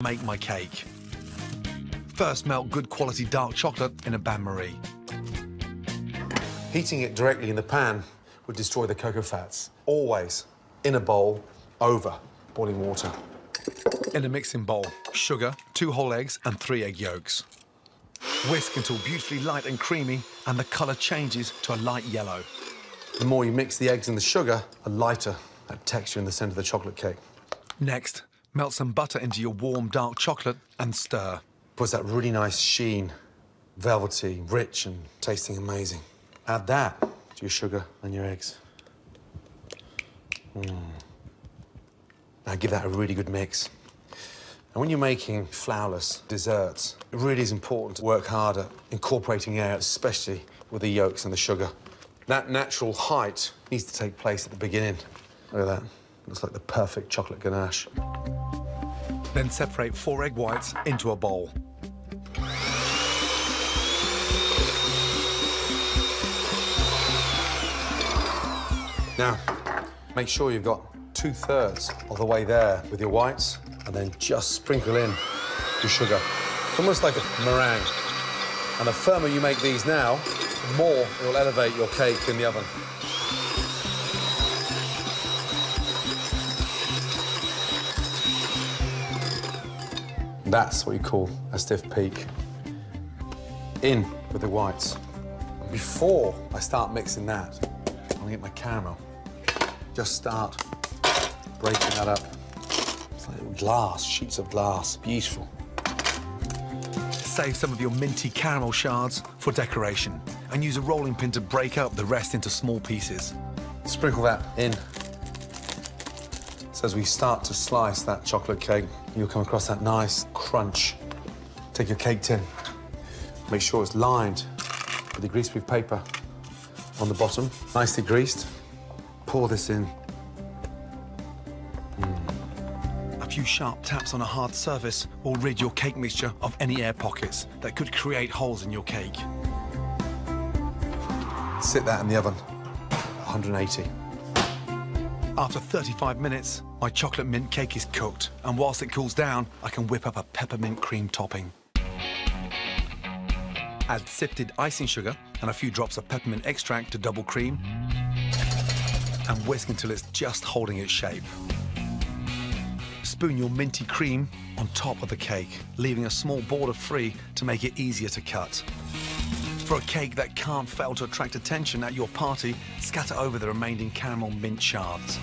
Make my cake. First, melt good quality dark chocolate in a bain-marie. Heating it directly in the pan would destroy the cocoa fats. Always in a bowl, over boiling water. In a mixing bowl, sugar, 2 whole eggs and 3 egg yolks. Whisk until beautifully light and creamy and the colour changes to a light yellow. The more you mix the eggs and the sugar, the lighter that texture in the centre of the chocolate cake. Next, melt some butter into your warm dark chocolate and stir. Puts that really nice sheen, velvety, rich and tasting amazing. Add that to your sugar and your eggs. Now give that a really good mix. And when you're making flourless desserts, it really is important to work hard at incorporating air, especially with the yolks and the sugar. That natural height needs to take place at the beginning. Look at that. Looks like the perfect chocolate ganache. Then separate 4 egg whites into a bowl. Now, make sure you've got 2/3 of the way there with your whites, and then just sprinkle in your sugar. It's almost like a meringue. And the firmer you make these now, the more it will elevate your cake in the oven. That's what you call a stiff peak. In with the whites. Before I start mixing that, I'm gonna get my caramel. Just start breaking that up. It's like glass, sheets of glass, beautiful. Save some of your minty caramel shards for decoration and use a rolling pin to break up the rest into small pieces. Sprinkle that in. So as we start to slice that chocolate cake, you'll come across that nice crunch. Take your cake tin. Make sure it's lined with the greaseproof paper on the bottom, nicely greased. Pour this in. A few sharp taps on a hard surface will rid your cake mixture of any air pockets that could create holes in your cake. Sit that in the oven, 180. After 35 minutes, my chocolate mint cake is cooked, and whilst it cools down, I can whip up a peppermint cream topping. Add sifted icing sugar and a few drops of peppermint extract to double cream, and whisk until it's just holding its shape. Spoon your minty cream on top of the cake, leaving a small border free to make it easier to cut. For a cake that can't fail to attract attention at your party, scatter over the remaining caramel mint shards.